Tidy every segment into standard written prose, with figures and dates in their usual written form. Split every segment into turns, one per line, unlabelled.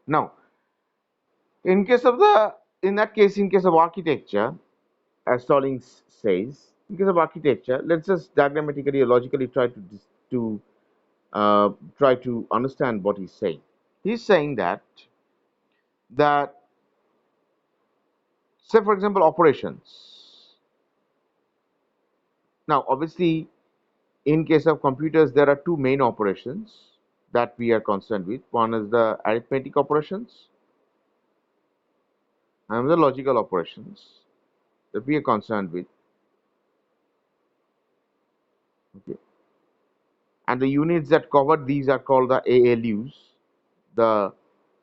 Now, in case of in that case, in case of architecture, as Stallings says, in case of architecture, let's just diagrammatically or logically try to try to understand what he's saying. He's saying that say for example operations. Now, obviously, in case of computers, there are two main operations that we are concerned with. One is the arithmetic operations, and the logical operations that we are concerned with. Okay. And the units that cover these are called the ALUs, the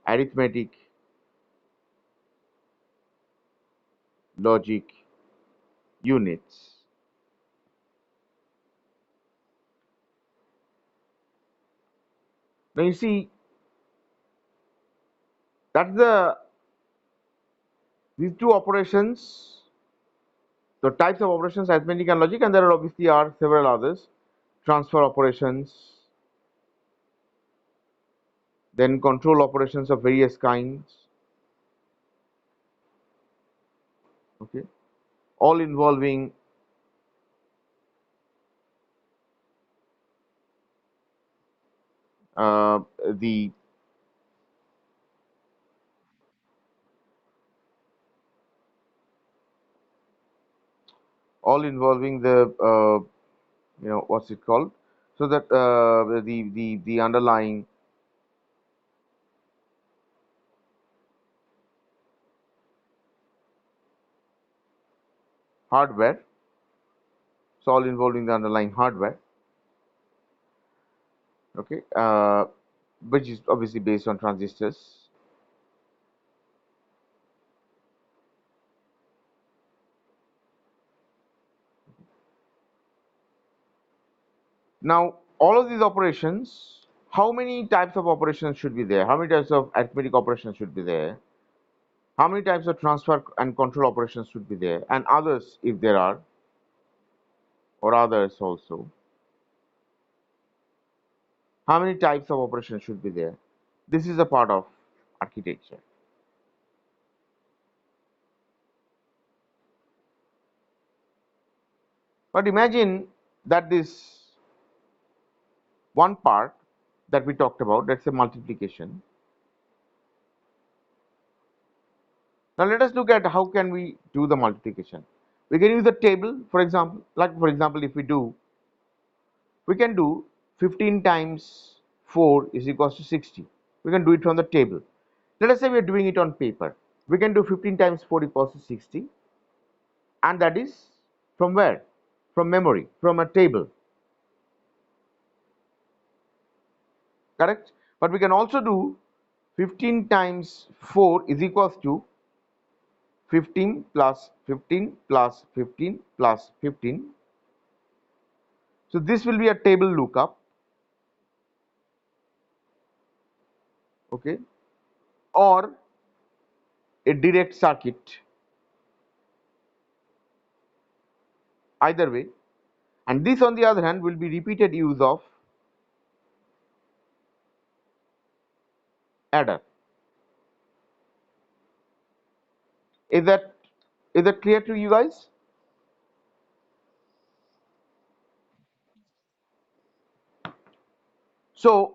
arithmetic logic units. Now you see that's these two operations, the types of operations, arithmetic and logic, and there are obviously are several others, transfer operations, then control operations of various kinds. Okay, all involving the all involving the what's it called? So that the underlying hardware. It's all involving the underlying hardware. Okay, which is obviously based on transistors. Now, all of these operations, how many types of operations should be there? How many types of arithmetic operations should be there? How many types of transfer and control operations should be there? And others, if there are, or others also. How many types of operations should be there? This is a part of architecture. But imagine that this one part that we talked about, let's say multiplication. Now let us look at how can we do the multiplication. We can use a table, for example, like for example, if we can do 15 times 4 is equals to 60. We can do it from the table. Let us say we are doing it on paper. We can do 15 times 4 equals to 60, and that is from where? From memory, from a table. Correct? But we can also do 15 times 4 is equals to 15 plus 15 plus 15 plus 15. So this will be a table lookup. Okay, or a direct circuit, either way. And this on the other hand will be repeated use of adder. Is that clear to you guys? So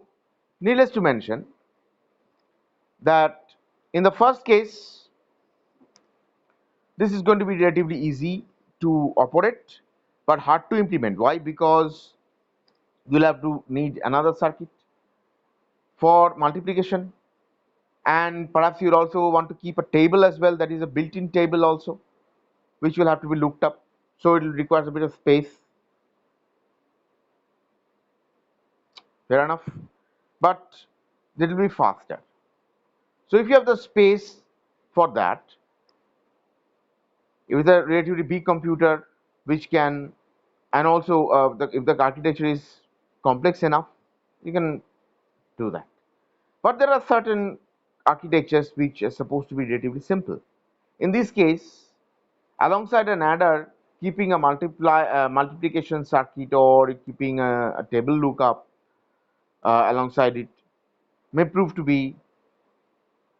needless to mention that in the first case this is going to be relatively easy to operate but hard to implement. Why? Because you'll have to need another circuit for multiplication, and perhaps you'll also want to keep a table as well, that is a built-in table also, which will have to be looked up, so it will require a bit of space. Fair enough, but it will be faster. So if you have the space for that, if it's a relatively big computer which can, and also if the architecture is complex enough, you can do that. But there are certain architectures which are supposed to be relatively simple. In this case, alongside an adder, keeping a multiplication circuit or keeping a table lookup alongside it may prove to be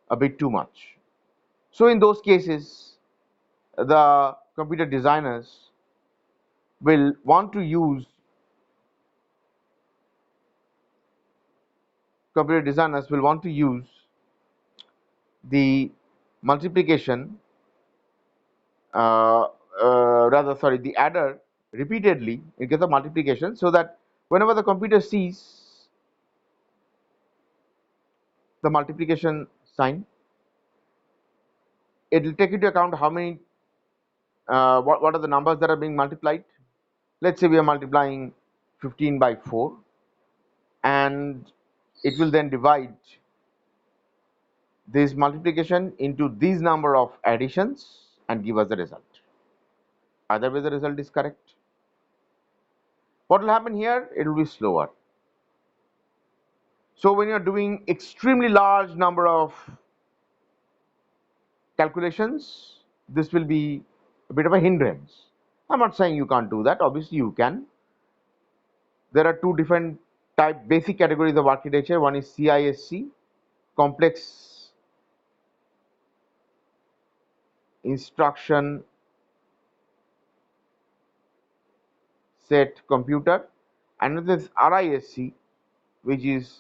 a bit too much. So in those cases, the will want to use computer designers will want to use the multiplication the adder repeatedly in case of multiplication, so that whenever the computer sees the multiplication sign, it will take into account how many what are the numbers that are being multiplied. Let's say we are multiplying 15 by 4, and it will then divide this multiplication into these number of additions and give us the result. Either way the result is correct. What will happen here? It will be slower. So when you are doing extremely large number of calculations, this will be a bit of a hindrance. I'm not saying you can't do that. Obviously you can. There are two different basic categories of architecture. One is CISC, complex instruction set computer. Another is RISC, which is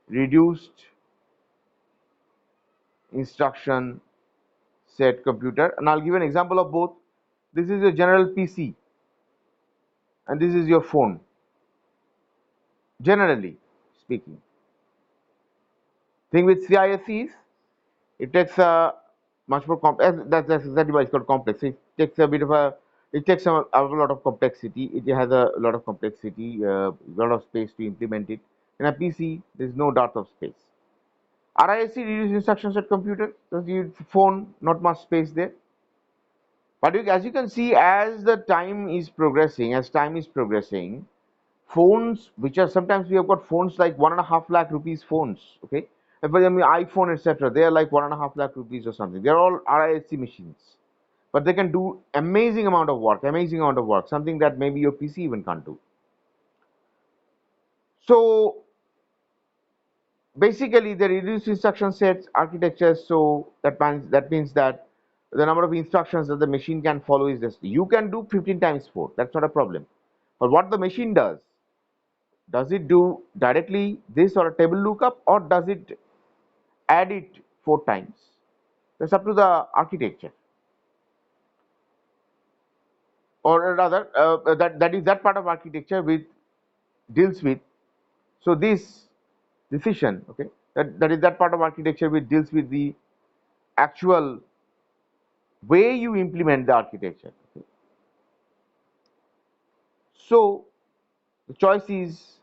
reduced instruction set computer. And I'll give an example of both. This is your general PC and this is your phone, generally speaking. Thing with CISC is it takes a much more complex. That's exactly why it's called complex. It takes a lot of complexity. It has a lot of complexity, a lot of space to implement it. In a PC, there is no dearth of space. RISC reduced instruction set computer. So the phone, not much space there. But as you can see, as time is progressing, phones which are sometimes we have got phones like 1.5 lakh rupees phones, okay, for example iPhone etc., they are like 1.5 lakh rupees or something. They are all RISC machines, but they can do amazing amount of work, something that maybe your PC even can't do. So basically they reduce instruction sets architecture, so that means that the number of instructions that the machine can follow is this. You can do 15 times 4, that's not a problem, but what the machine does it do directly this or a table lookup, or does it add it 4 times? That's up to the architecture, or rather that is that part of architecture which deals with. So this decision, okay, that is that part of architecture which deals with the actual way you implement the architecture. Okay. So the choice is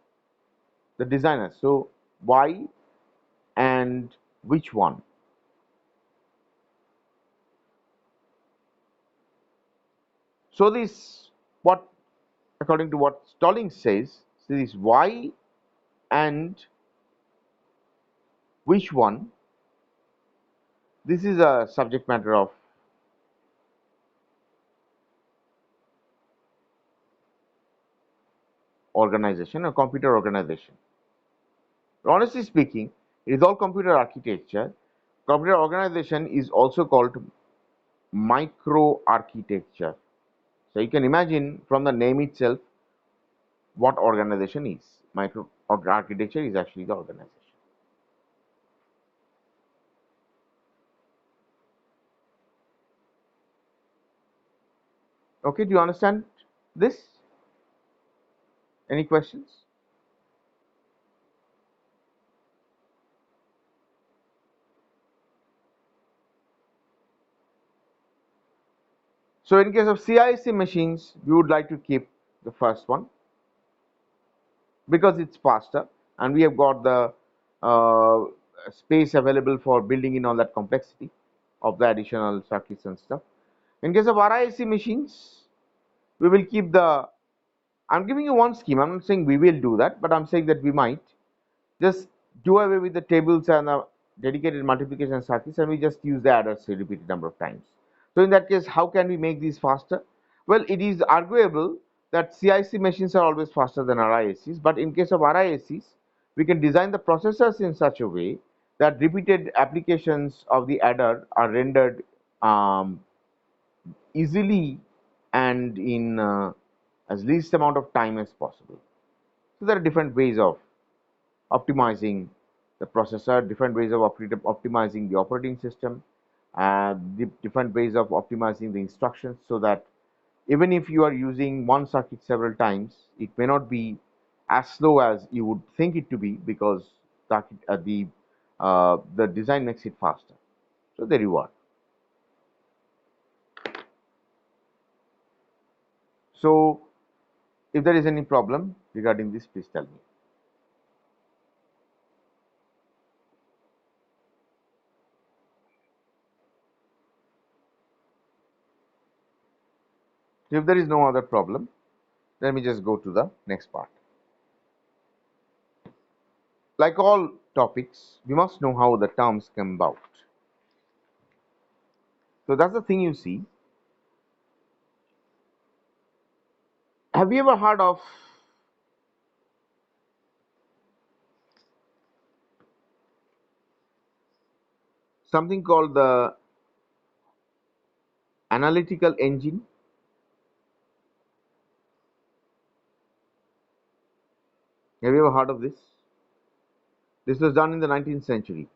the designer. So why and which one? So this, what according to what Stallings says, this why and which one, this is a subject matter of organization, a computer organization. Honestly speaking, it is all computer architecture. Computer organization is also called micro architecture. So you can imagine from the name itself what organization is. Micro architecture is actually the organization. Okay, do you understand this? Any questions? So in case of CISC machines, we would like to keep the first one because it's faster and we have got the space available for building in all that complexity of the additional circuits and stuff. In case of RISC machines, we will keep the, I'm giving you one scheme, I'm not saying we will do that, but I'm saying that we might just do away with the tables and the dedicated multiplication circuits, and we just use the adders a repeated number of times. So in that case, how can we make these faster? Well, it is arguable that CIC machines are always faster than RISCs, but in case of RISCs, we can design the processors in such a way that repeated applications of the adder are rendered um, easily and in as least amount of time as possible. So there are different ways of optimizing the processor, different ways of optimizing the operating system, different ways of optimizing the instructions, so that even if you are using one circuit several times, it may not be as slow as you would think it to be, because the design makes it faster. So there you are. So if there is any problem regarding this, please tell me. If there is no other problem, let me just go to the next part. Like all topics, we must know how the terms come about. So that's the thing you see. Have you ever heard of something called the analytical engine? Have you ever heard of this? This was done in the 19th century.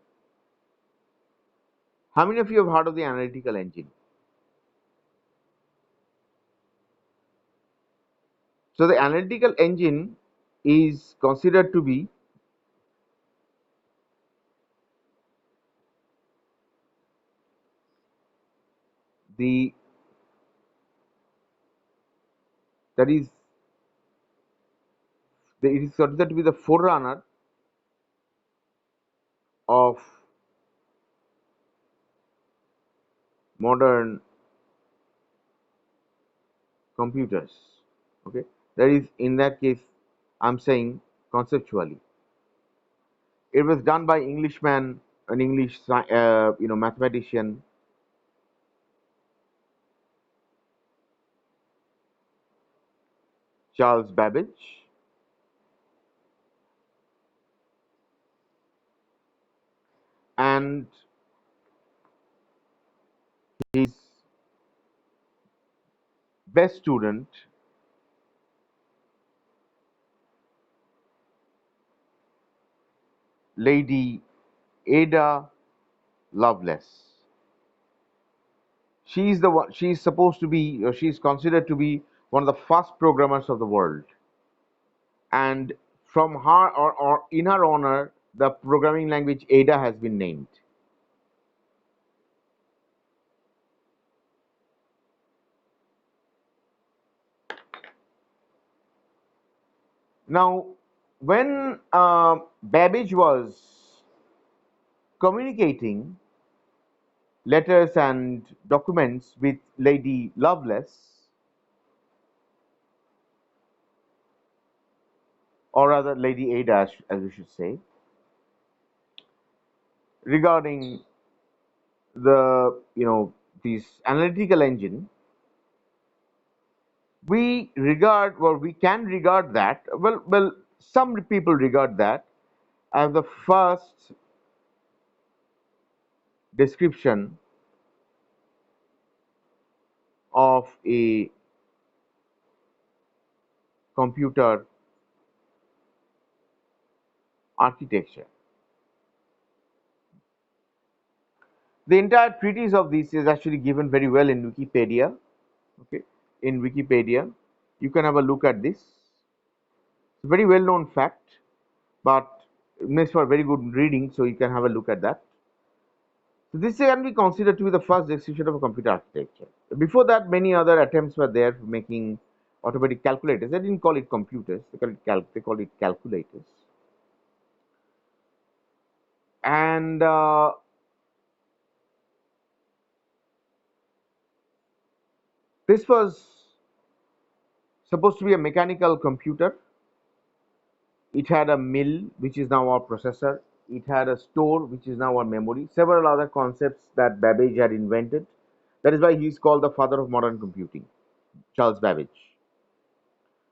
How many of you have heard of the analytical engine? So the analytical engine is considered to be the that is it is considered to be the forerunner of modern computers. Okay, that is, in that case, I'm saying conceptually. It was done by Englishman, an English mathematician, Charles Babbage, and his best student, Lady Ada Lovelace. She is the one. She is supposed to be, or she is considered to be one of the first programmers of the world. And from her, or in her honor, the programming language Ada has been named. Now, when Babbage was communicating letters and documents with Lady Lovelace, or rather Lady Ada, as we should say, regarding the this analytical engine, we regard, or we can regard that, some people regard that as the first description of a computer architecture. The entire treatise of this is actually given very well in Wikipedia. Okay, in Wikipedia, you can have a look at this. It's a very well known fact, but it makes for very good reading, so you can have a look at that. So this can be considered to be the first description of a computer architecture. Before that, many other attempts were there for making automatic calculators. They didn't call it computers; they called it calculators. And this was supposed to be a mechanical computer. It had a mill, which is now our processor. It had a store, which is now our memory. Several other concepts that Babbage had invented. That is why he is called the father of modern computing, Charles Babbage.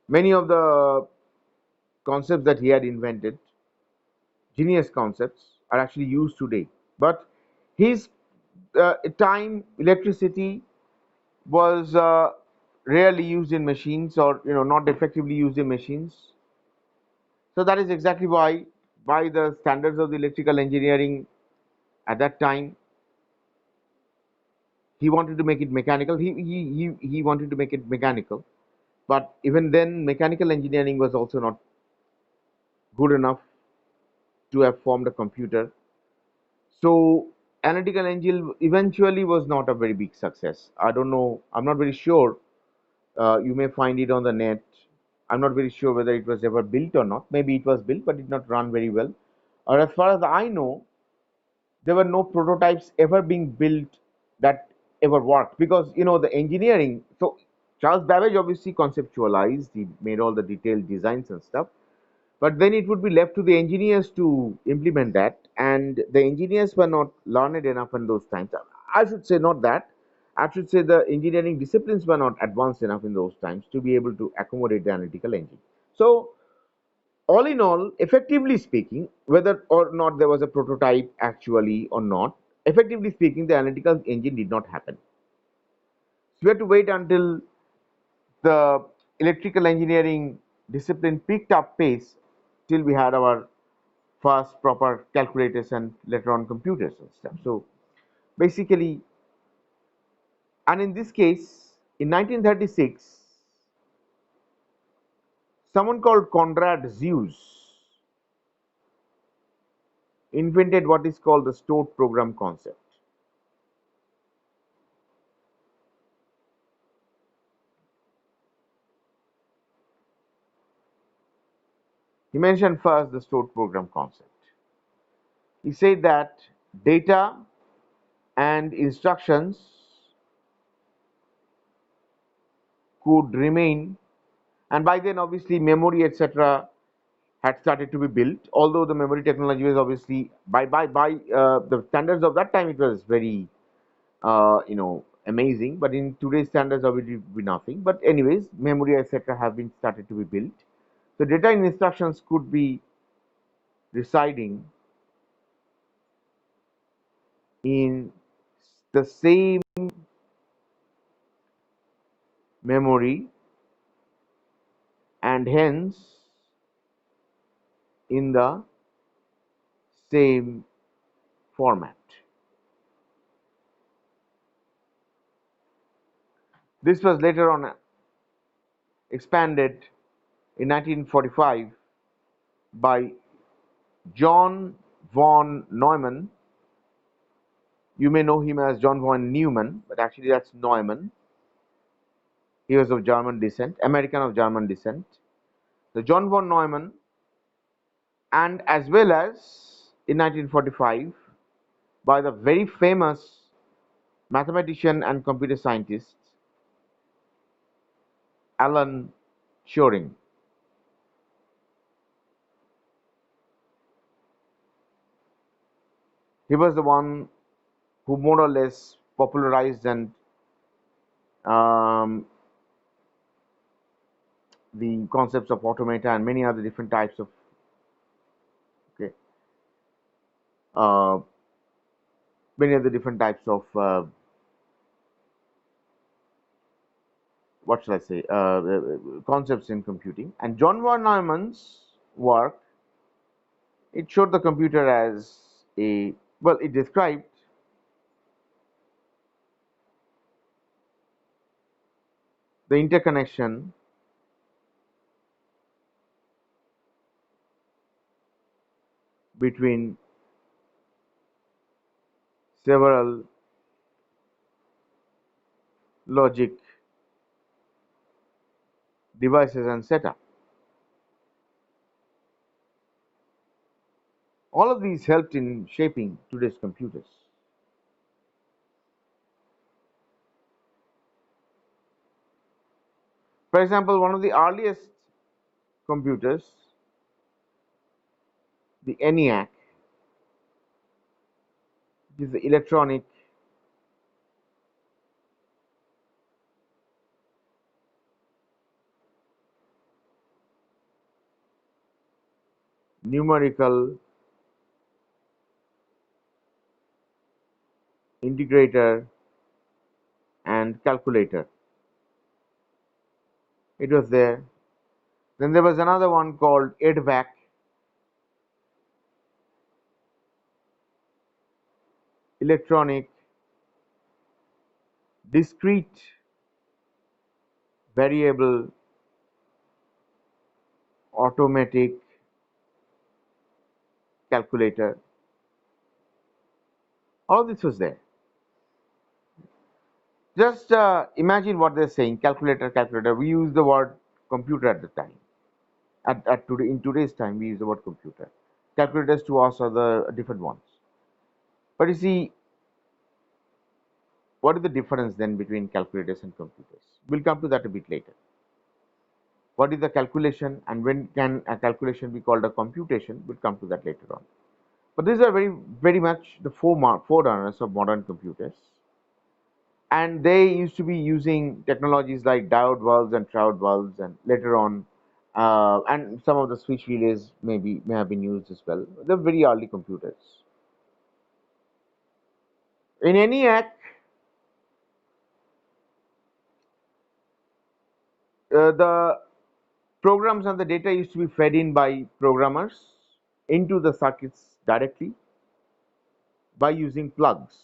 Many of the concepts that he had invented, genius concepts, are actually used today. But his time, electricity was rarely used in machines, or not effectively used in machines. So that is exactly why, by the standards of the electrical engineering at that time, he wanted to make it mechanical. He wanted to make it mechanical, but even then, mechanical engineering was also not good enough to have formed a computer. So analytical engine eventually was not a very big success. I don't know. I'm not very sure. You may find it on the net. I'm not very sure whether it was ever built or not. Maybe it was built, but did not run very well. Or as far as I know, there were no prototypes ever being built that ever worked, because the engineering. So Charles Babbage obviously conceptualized. He made all the detailed designs and stuff. But then it would be left to the engineers to implement that, and the engineers were not learned enough in those times. I should say not that. I should say the engineering disciplines were not advanced enough in those times to be able to accommodate the analytical engine. So, all in all, effectively speaking, whether or not there was a prototype actually or not, effectively speaking, the analytical engine did not happen. So, we had to wait until the electrical engineering discipline picked up pace till we had our first proper calculators and later on computers and stuff. So basically, and in this case, in 1936, someone called Konrad Zuse invented what is called the stored program concept. He mentioned first the stored program concept. He said that data and instructions could remain, and by then obviously memory etc. had started to be built. Although the memory technology was obviously by the standards of that time, it was very amazing. But in today's standards, obviously, it would be nothing. But anyways, memory etc. have been started to be built. So data and instructions could be residing in the same memory, and hence in the same format. This was later on expanded in 1945 by John von Neumann. You may know him as John von Neumann, but actually that's Neumann. He was of German descent, American of German descent. So John von Neumann, and as well as in 1945 by the very famous mathematician and computer scientist Alan Turing. He was the one who more or less popularized and um, the concepts of automata and many other different types of, okay, uh, many other different types of what shall I say, concepts in computing. And John von Neumann's work, it showed the computer as a, well, it described the interconnection between several logic devices and setup. All of these helped in shaping today's computers. For example, one of the earliest computers, the ENIAC, which is the electronic numerical integrator, and calculator. It was there. Then there was another one called EDVAC, electronic discrete variable automatic calculator. All this was there. Just imagine what they're saying, calculator, calculator. We use the word computer at the time. In today's time, we use the word computer. Calculators to us are the different ones. But you see, what is the difference then between calculators and computers? We'll come to that a bit later. What is the calculation and when can a calculation be called a computation? We'll come to that later on. But these are very much the forerunners of modern computers. And they used to be using technologies like diode valves and triode valves, and later on, and some of the switch relays may have been used as well. They're very early computers. In ENIAC, the programs and the data used to be fed in by programmers into the circuits directly by using plugs.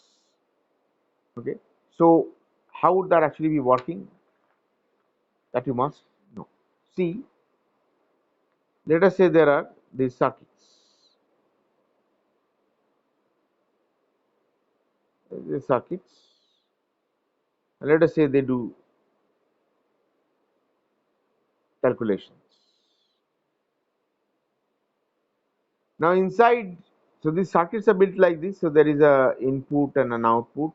Okay, so how would that actually be working? That you must know. See, let us say there are these circuits. The circuits. Let us say they do calculations. Now inside, so these circuits are built like this. So there is a input and an output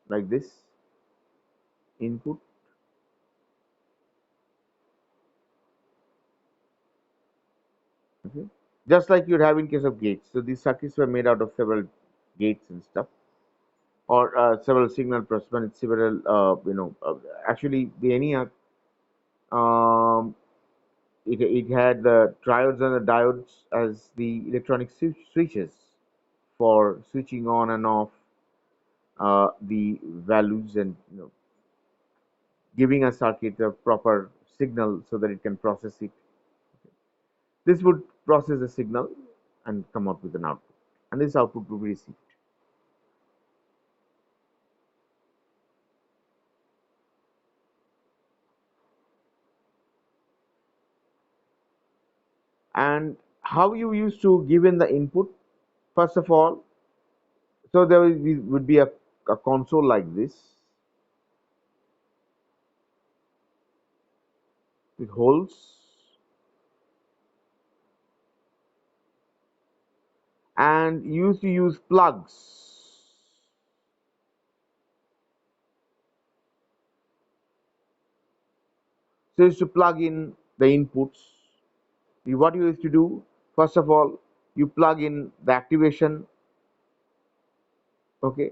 like this. Input, okay, just like you'd have in case of gates. So these circuits were made out of several gates and stuff, or several signal processors, several actually the ENIAC, um, it had the triodes and the diodes as the electronic switches for switching on and off the values, and giving a circuit a proper signal so that it can process it. This would process the signal and come out with an output, and this output will be received. And how you used to give in the input? First of all, so there would be a console like this with holes, and you used to use plugs. So you used to plug in the inputs. What you used to do, first of all, you plug in the activation, okay,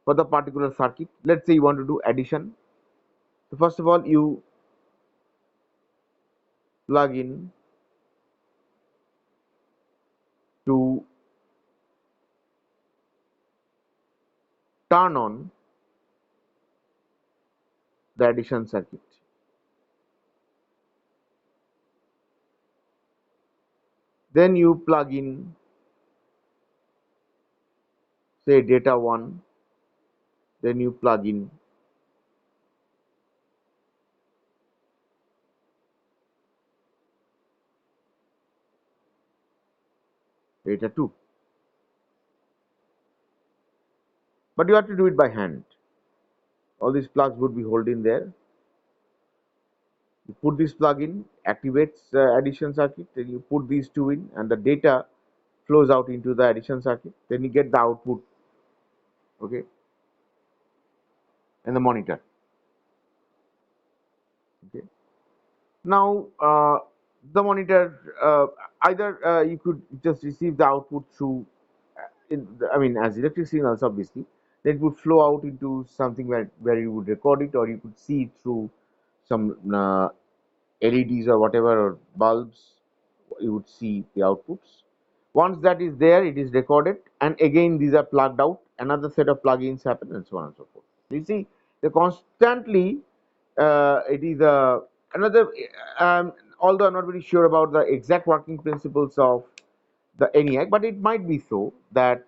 for the particular circuit. Let's say you want to do addition. So first of all, you plug in to turn on the addition circuit. Then you plug in, say, data 1. Then you plug in data 2. But you have to do it by hand. All these plugs would be holding there. You put this plug in, activates the addition circuit, then you put these two in, and the data flows out into the addition circuit. Then you get the output, okay, and the monitor. Okay. Now, the monitor, either you could just receive the output through, I mean, as electric signals, obviously, then it would flow out into something where you would record it, or you could see it through some LEDs or whatever, or bulbs. You would see the outputs. Once that is there, it is recorded, and again these are plugged out, another set of plugins happen, and so on and so forth. You see, they constantly, it is another, although I'm not very sure about the exact working principles of the ENIAC, but it might be so that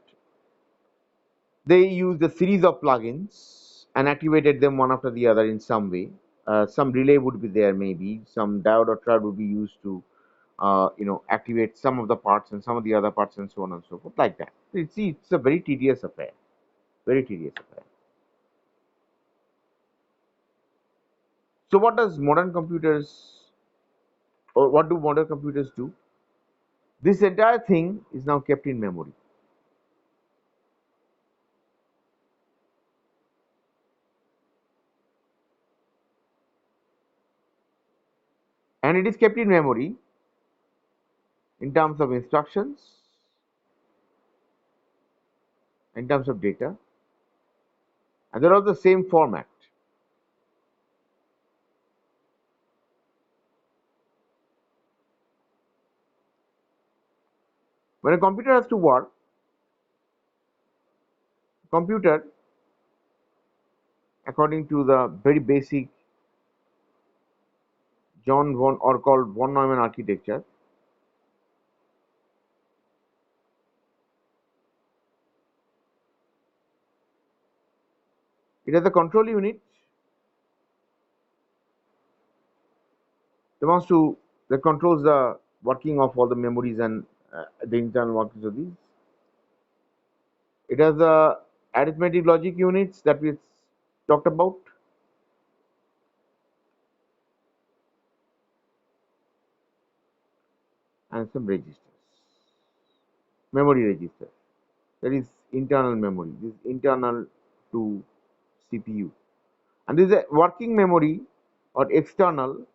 they used a series of plugins and activated them one after the other in some way. Some relay would be there, maybe some diode or triode would be used to activate some of the parts and some of the other parts, and so on and so forth, like that. You see, it's a very tedious affair, very tedious affair. So what does modern computers, or what do modern computers do? This entire thing is now kept in memory. And it is kept in memory in terms of instructions, in terms of data, and they're all the same format. When a computer has to work, computer, according to the very basic John von, or called von Neumann architecture, it has a control unit that wants to, that controls the working of all the memories and the internal workings of these. It has the arithmetic logic units that we talked about, and some registers, memory register. That is internal memory. This is internal to CPU, and this is a working memory or external,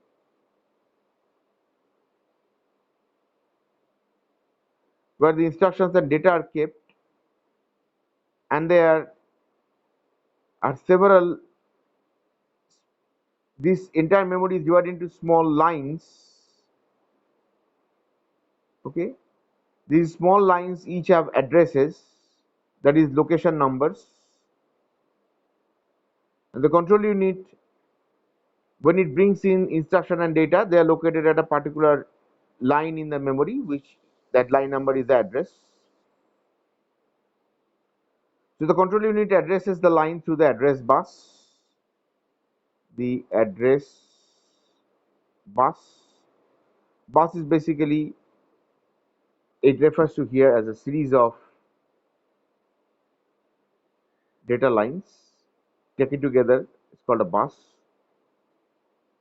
where the instructions and data are kept, and there are several. This entire memory is divided into small lines. Okay, these small lines each have addresses, that is location numbers, and the control unit, when it brings in instruction and data, they are located at a particular line in the memory, which that line number is the address. So the control unit addresses the line through the address bus. The address bus. Bus is basically, it refers to here as a series of data lines taken together. It's called a bus,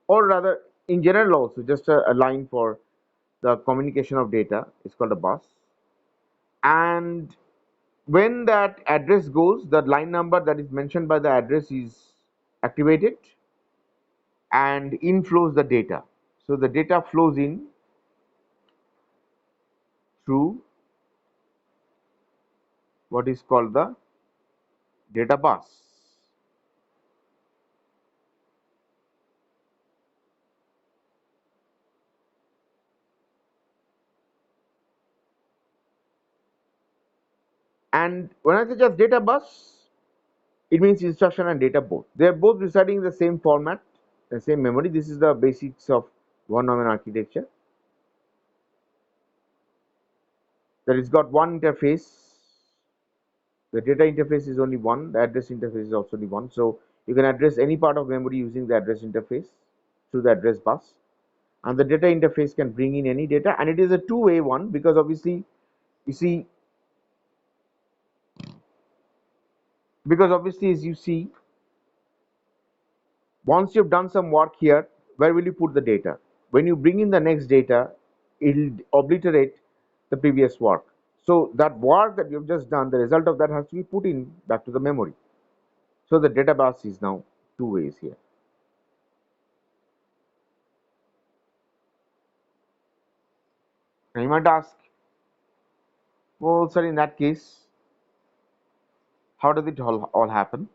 or rather, in general, also just a line for the communication of data is called a bus. And when that address goes, the line number that is mentioned by the address is activated, and in flows the data. So the data flows in through what is called the data bus. And when I say just data bus, it means instruction and data both. They are both residing in the same format, the same memory. This is the basics of von Neumann architecture. That it's got one interface. The data interface is only one. The address interface is also only one. So you can address any part of memory using the address interface through the address bus, and the data interface can bring in any data, and it is a two-way one, because obviously, you see, because obviously, as you see, once you've done some work here, where will you put the data? When you bring in the next data, it'll obliterate the previous work. So that work that you've just done, the result of that has to be put in back to the memory. So the data bus is now two ways here. Now you might ask, well, sir, in that case, how does it all happen?